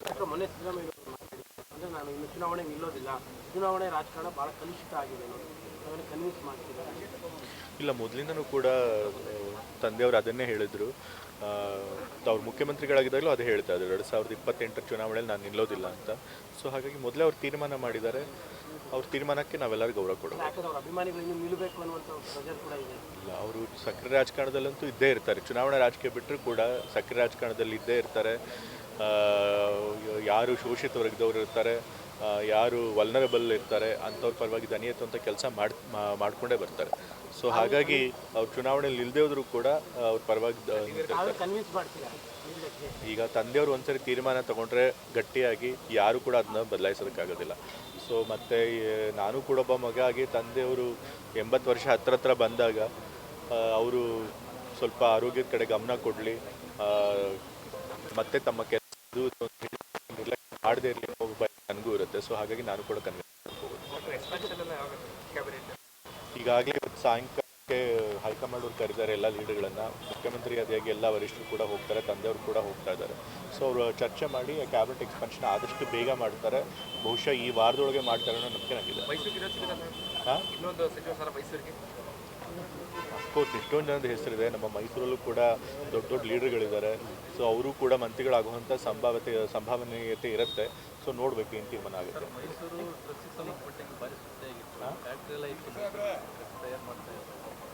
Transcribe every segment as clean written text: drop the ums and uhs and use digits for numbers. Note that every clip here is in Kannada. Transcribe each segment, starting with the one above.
ಮೊನ್ನೆ ಸಿದ್ದರಾಮಯ್ಯ ಅಂದರೆ ನಾನು ಇನ್ನು ಚುನಾವಣೆ ನಿಲ್ಲೋದಿಲ್ಲ, ಚುನಾವಣೆ ರಾಜಕಾರಣ ಭಾಳ ಕಲುಷಿತ ಆಗಿದೆ ಅನ್ನೋದು ಕನ್ವಿನ್ಸ್ ಮಾಡ್ತಿದ್ದಾರೆ. ಇಲ್ಲ, ಮೊದಲಿಂದನೂ ಕೂಡ ತಂದೆಯವರು ಅದನ್ನೇ ಹೇಳಿದರು. ಅವ್ರು ಮುಖ್ಯಮಂತ್ರಿಗಳಾಗಿದ್ದಾಗಲೂ ಅದೇ ಹೇಳ್ತಾ ಇದ್ರು, 2028 ಚುನಾವಣೆಯಲ್ಲಿ ನಾನು ನಿಲ್ಲೋದಿಲ್ಲ ಅಂತ. ಸೊ ಹಾಗಾಗಿ ಮೊದಲೇ ಅವ್ರು ತೀರ್ಮಾನ ಮಾಡಿದ್ದಾರೆ. ಅವ್ರ ತೀರ್ಮಾನಕ್ಕೆ ನಾವೆಲ್ಲರೂ ಗೌರವ ಕೊಡೋದು. ಯಾಕಂದ್ರೆ ಅವ್ರ ಅಭಿಮಾನಿಗಳು ನಿಲ್ಲಬೇಕು ಅನ್ನುವಂಥ ಪ್ರೆಷರ್ ಕೂಡ ಇದೆ. ಇಲ್ಲ, ಅವರು ಸಕ್ರಿಯ ರಾಜಕಾರಣದಲ್ಲಂತೂ ಇದ್ದೇ ಇರ್ತಾರೆ. ಚುನಾವಣಾ ರಾಜಕೀಯ ಬಿಟ್ಟರು ಕೂಡ ಸಕ್ರಿಯ ರಾಜಕಾರಣದಲ್ಲಿ ಇದ್ದೇ ಇರ್ತಾರೆ. ಯಾರು ಶೋಷಿತ ವರ್ಗದವ್ರು ಇರ್ತಾರೆ, ಯಾರು ವಲ್ನರಬಲ್ ಇರ್ತಾರೆ, ಅಂಥವ್ರ ಪರವಾಗಿ ದನಿ ಎತ್ತುವಂಥ ಕೆಲಸ ಮಾಡಿಕೊಂಡೇ ಬರ್ತಾರೆ. ಸೊ ಹಾಗಾಗಿ ಅವ್ರು ಚುನಾವಣೆಯಲ್ಲಿ ನಿಲ್ಲದೇ ಹೋದರೂ ಕೂಡ ಅವ್ರ ಪರವಾಗಿ ಈಗ ತಂದೆಯವರು ಒಂದ್ಸರಿ ತೀರ್ಮಾನ ತಗೊಂಡ್ರೆ ಗಟ್ಟಿಯಾಗಿ ಯಾರು ಕೂಡ ಅದನ್ನ ಬದಲಾಯಿಸೋದಕ್ಕಾಗೋದಿಲ್ಲ. ಸೊ ಮತ್ತು ನಾನು ಕೂಡ ಒಬ್ಬ ಮಗ ಆಗಿ ತಂದೆಯವರು 80 ವರ್ಷ ಹತ್ರ ಬಂದಾಗ ಅವರು ಸ್ವಲ್ಪ ಆರೋಗ್ಯದ ಕಡೆ ಗಮನ ಕೊಡಲಿ, ಮತ್ತೆ ತಮ್ಮ ಕೆಲಸ ಮಾಡದೇ ಇರಲಿ ಅನ್ನೋ ನನಗೂ ಇರುತ್ತೆ. ಸೊ ಹಾಗಾಗಿ ನಾನು ಕೂಡ ಈಗಾಗಲೇ ಇವತ್ತು ಸಾಯಂಕಾಲಕ್ಕೆ ಹೈಕಮಾಂಡ್ ಅವ್ರು ಕರೆದಿದ್ದಾರೆ ಎಲ್ಲ ಲೀಡರ್ಗಳನ್ನು. ಮುಖ್ಯಮಂತ್ರಿ ಆದಿಯಾಗಿ ಎಲ್ಲ ವರಿಷ್ಠರು ಕೂಡ ಹೋಗ್ತಾರೆ, ತಂದೆಯವರು ಕೂಡ ಹೋಗ್ತಾ ಇದ್ದಾರೆ. ಸೊ ಅವರು ಚರ್ಚೆ ಮಾಡಿ ಕ್ಯಾಬಿನೆಟ್ ಎಕ್ಸ್ಪೆನ್ಷನ್ ಆದಷ್ಟು ಬೇಗ ಮಾಡ್ತಾರೆ. ಬಹುಶಃ ಈ ವಾರದೊಳಗೆ ಮಾಡ್ತಾರೆ ಅನ್ನೋ ನಂಬಿಕೆ ನನಗಿದೆ. ಅಫ್ಕೋರ್ಸ್ ಎಷ್ಟೊಂದು ಜನದ ಹೆಸರಿದೆ. ನಮ್ಮ ಮೈಸೂರಲ್ಲೂ ಕೂಡ ದೊಡ್ಡ ದೊಡ್ಡ ಲೀಡರ್ಗಳಿದ್ದಾರೆ. ಸೊ ಅವರು ಕೂಡ ಮಂತ್ರಿಗಳಾಗುವಂಥ ಸಂಭಾವನೀಯತೆ ಇರುತ್ತೆ. ಸೊ ನೋಡಬೇಕು ಏನು ತೀರ್ಮಾನ ಆಗುತ್ತೆ.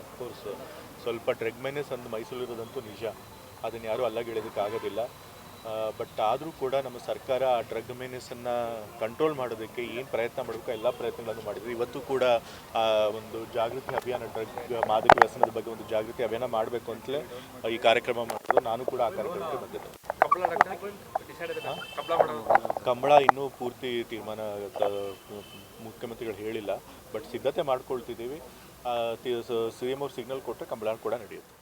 ಅಫ್ಕೋರ್ಸ್ ಸ್ವಲ್ಪ ಡ್ರಗ್ ಮೈನಸ್ ಅಂದು ಮೈಸೂರಿರೋದಂತೂ ನಿಜ, ಅದನ್ನು ಯಾರೂ ಅಲ್ಲಗೆಳೆಯೋದಕ್ಕಾಗೋದಿಲ್ಲ. ಬಟ್ ಆದರೂ ಕೂಡ ನಮ್ಮ ಸರ್ಕಾರ ಆ ಡ್ರಗ್ ಮೇನೆಸನ್ನು ಕಂಟ್ರೋಲ್ ಮಾಡೋದಕ್ಕೆ ಏನು ಪ್ರಯತ್ನ ಮಾಡಬೇಕು ಎಲ್ಲ ಪ್ರಯತ್ನಗಳನ್ನು ಮಾಡಿದ್ರು. ಇವತ್ತು ಕೂಡ ಒಂದು ಜಾಗೃತಿ ಅಭಿಯಾನ, ಮಾದಕ ವ್ಯಸನದ ಬಗ್ಗೆ ಒಂದು ಜಾಗೃತಿ ಅಭಿಯಾನ ಮಾಡಬೇಕು ಅಂತಲೇ ಈ ಕಾರ್ಯಕ್ರಮ ಮಾಡೋದು. ನಾನು ಕೂಡ ಆ ಕಾರ್ಯಕ್ರಮಕ್ಕೆ ಬಂದಿದ್ದೆ. ಕಂಬಳ ಇನ್ನೂ ಪೂರ್ತಿ ತೀರ್ಮಾನ ಮುಖ್ಯಮಂತ್ರಿಗಳು ಹೇಳಿಲ್ಲ, ಬಟ್ ಸಿದ್ಧತೆ ಮಾಡ್ಕೊಳ್ತಿದ್ದೀವಿ. CM ಅವ್ರು ಸಿಗ್ನಲ್ ಕೊಟ್ಟರೆ ಕಂಬಳ ಕೂಡ ನಡೆಯುತ್ತೆ.